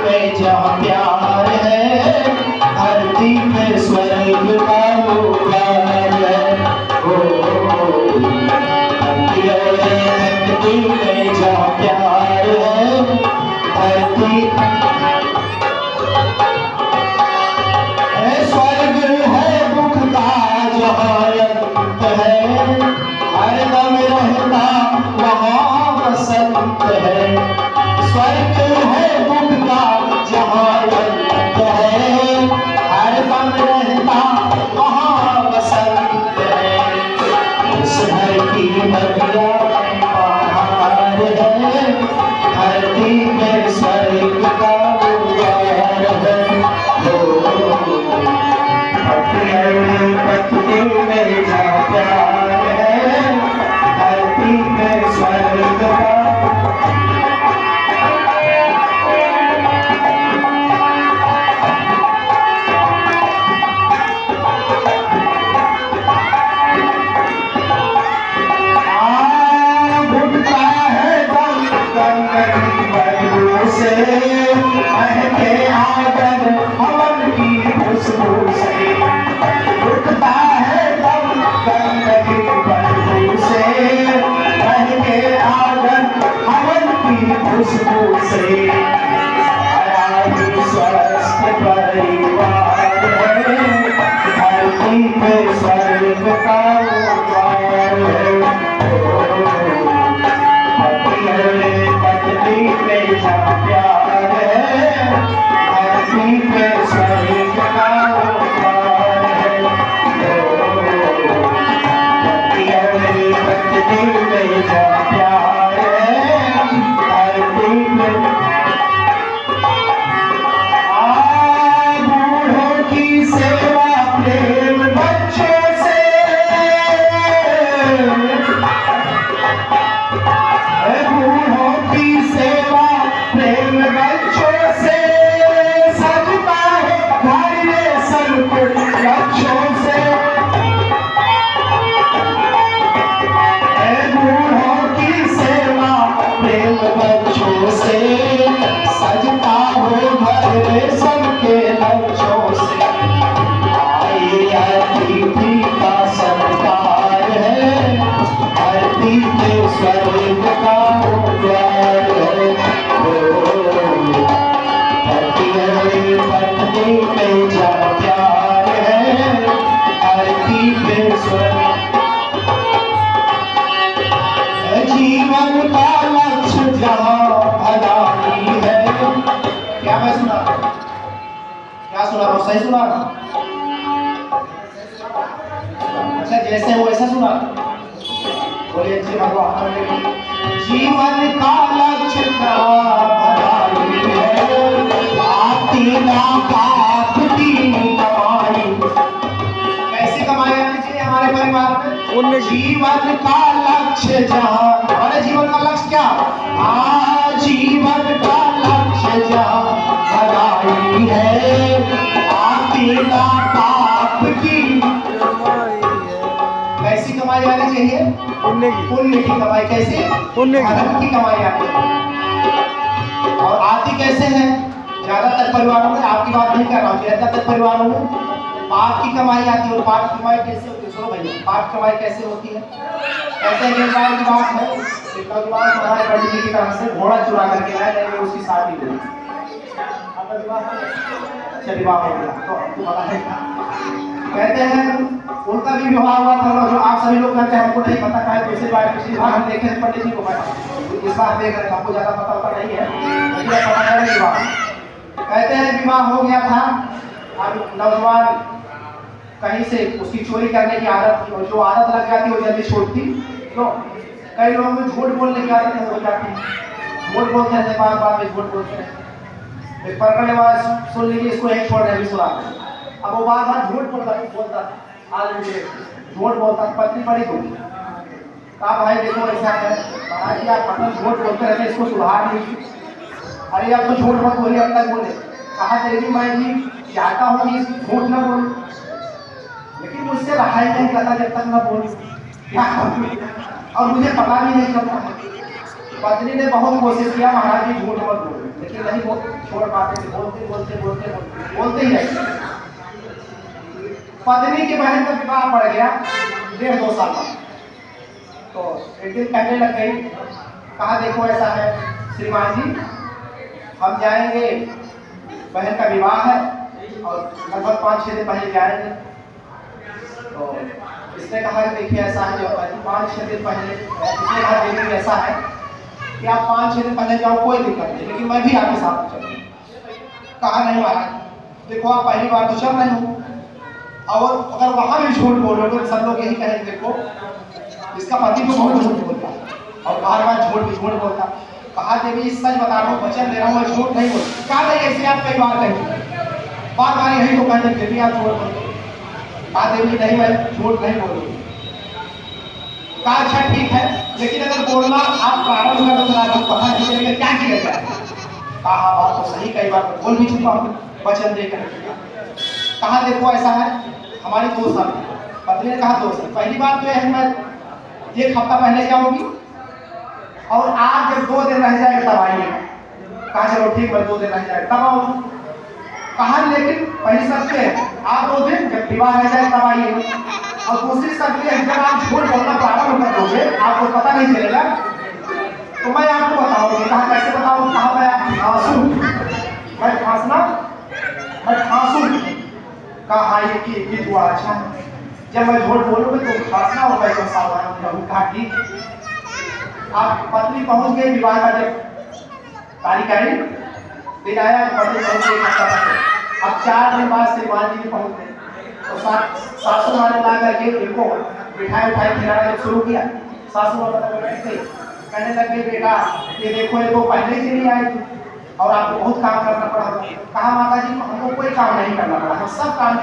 में जहाँ प्यार है, धरती में स्वर्ग का उद्गार है। धरती में जहाँ प्यार है, धरती स्वर्ग है, दुख का जहाँ अंत है, हरदम रहता वहाँ बसंत है। स्वर्ग है, दुख का जहाँ अंत है, हरदम रहता वहाँ बसंत है। इस धरती बगिया पहाड़ है, धरती में स्वर्ग का उद्गार है। धरती में जहाँ प्यार है, धरती में स्वर्ग का घुटता है दम गंदगी बदबू से, महके आंगन हवन की खुशबू से। घुटता है दम गंदगी बदबू से, महके आंगन हवन की खुशबू से। स्वस्थ परिवार है, धरती पे स्वर्ग का उद्गार है। धरती में जहाँ प्यार है, धरती पे स्वर्ग का उद्गार है। धरती में जहाँ प्यार है, धरती में बूढ़ों की सेवा प्रेम बच्चों से, बूढ़ों की सेवा प्रेम बच्चों से। सजता है घर में सब कुछ लक्ष्यों से, बूढ़ों की सेवा प्रेम बच्चों से। सजता हो घर में सबके लक्ष्यों से। आई अतिथि का सत्कार है, धरती पे स्वर्ग का उद्गार है। धरती में जहाँ प्यार है, धरती पे स्वर्ग। जीवन का लक्ष्य जहाँ भलाई है। क्या मैं सुना, क्या सुना रहा हूँ, सही सुना रहा हूँ? अच्छा जैसे वो ऐसा सुना, बोलिए जी भगवान। जीवन का लक्ष्य जहाँ भलाई है, आती ना बात की कमाई। कैसी कमाई आनी चाहिए हमारे परिवार में? जीवन का लक्ष्य जहाँ, हमारे जीवन का लक्ष्य क्या? जीवन का लक्ष्य जहाँ भलाई है, आती ना पाप की। कैसी कमाई आनी चाहिए? पुण्य की कमाई। कैसी? धर्म की कमाई आनी चाहिए। और आती कैसे है? ज्यादातर परिवारों में, आपकी बात नहीं कर रहा हूँ, ज्यादातर परिवारों में पाप की कमाई आती है। और पाप की कमाई कैसे होती है? सुनो भैया, पाप की कमाई कैसे होती है? ऐसे एक बार की बात है, एक नौजवान हमारे पंडित जी की तरफ से घोड़ा चुरा करके लाए, नहीं उसकी शादी हुई। आपका विवाह हो गया तो आपको पता है। कहते हैं उनका भी विवाह हुआ था। जो आप सभी लोग कहते हैं हमको नहीं पता है, दूसरी बार पिछली बार हम देखे पंडित जी को, इस बार देख रहे आपको ज्यादा पता नहीं है, पता है विवाह। कहते हैं विवाह हो गया था। अब नौजवान कहीं से उसकी चोरी करने की आदत थी, और जो आदत लग जाती वो जल्दी छोड़ती। तो कई लोगों में झूठ बोलने की आदत हो जाती है, झूठ बोलते रहते, बार बार में झूठ बोलते रहते। एक पकड़ने वाला सुन लीजिए, इसको एक छोड़ रहे सुना। अब वो बार बार झूठ बोलता आज मुझे झूठ बोलता। पत्नी पड़ी तो कहा भाई देखो ऐसा है, महाराज यार पत्नी झूठ बोलते रहते, इसको सुधार लीजिए। अरे अब तो झूठ मत बोलिए, अब तक बोले। कहा तेरी मैं जी चाहता हूँ कि झूठ न बोलूं, लेकिन मुझसे रहा ही नहीं जाता जब तक न बोलूं। क्या और मुझे पता भी नहीं चलता। पत्नी ने बहुत कोशिश किया, महाराज जी झूठ मत बोलो, लेकिन इसलिए नहीं छोड़ पाते थे, बोलते बोलते बोलते बोलते ही रहे। पत्नी के बहन का विवाह पड़ गया 1.5-2 साल बाद, तो एक दिन कहने लग गई, कहा देखो ऐसा है श्रीमान जी, हम जाएंगे, बहन का विवाह है और लगभग 5-6 दिन पहले जाएंगे। तो इसने कहा कि देखिए ऐसा है, जो 5-6 दिन पहले, इसने कहा देखिए ऐसा है कि आप 5-6 दिन पहले जाओ, कोई दिक्कत नहीं, लेकिन मैं भी आपके साथ चलूँ। कहा नहीं महाराज, देखो आप पहली बार तो चल रहे हो, और अगर वहाँ भी झूठ बोलोगे तो सब लोग यही कहेंगे देखो इसका पति तो बहुत झूठ बोलता है और बार बार झूठ बोलता। कहा देवी सच बता रहा हूँ, वचन दे रहा हूँ, मैं झूठ नहीं बोलता। कहा नहीं, ऐसे आप कई बार कहेंगे, बार बार यही तो कहते देवी आप झूठ बोलते। कहा देवी नहीं, मैं झूठ नहीं बोलूँगी। कहा अच्छा ठीक है, लेकिन अगर बोलना आप प्रारंभ कर तो पता नहीं चलेगा क्या किया जाए। कहा बात तो सही, कई बार बोल भी चुका हूँ वचन देकर। कहा देखो ऐसा है, हमारी 2 साल, पत्नी ने कहा 2 साल, पहली बात तो यह है मैं 1 हफ्ता पहले जाऊंगी और आज जब 2 दिन रह जाए तब आइए। कहा चलो ठीक, मैं 2 दिन रह जाए तब आऊँ। कहा लेकिन पहली शर्त है आप 2 दिन जब विवाह रह जाए तब आइए, और दूसरी शर्त है जब आप झूठ बोलना प्रारंभ कर दोगे आपको पता नहीं चलेगा तो मैं आपको बताऊंगी। कहा कैसे बताऊँ? कहा मैं फांसूं, मैं फांसना, मैं फांसूं। कहा ये हुआ अच्छा है, जब मैं झूठ बोलूँगा तो फांसना और मैं सावधान रहूँ। कहा ठीक। आप पत्नी पहुंच गई, विवाह का जब तारीख आई, दिन आया, पत्नी पहुंच गई 1 हफ्ता पहले। अब 4 दिन बाद श्रीमान जी भी पहुंच गए, तो सासू माँ ने ला करके इनको मिठाई उठाई खिलाना जब शुरू किया, सासू माँ बैठ गई, कहने लग गई बेटा ये देखो ये तो पहले से नहीं आई थी और आपको बहुत काम करना पड़ा। कहा माता जी हमको कोई काम नहीं करना पड़ा, हम सब काम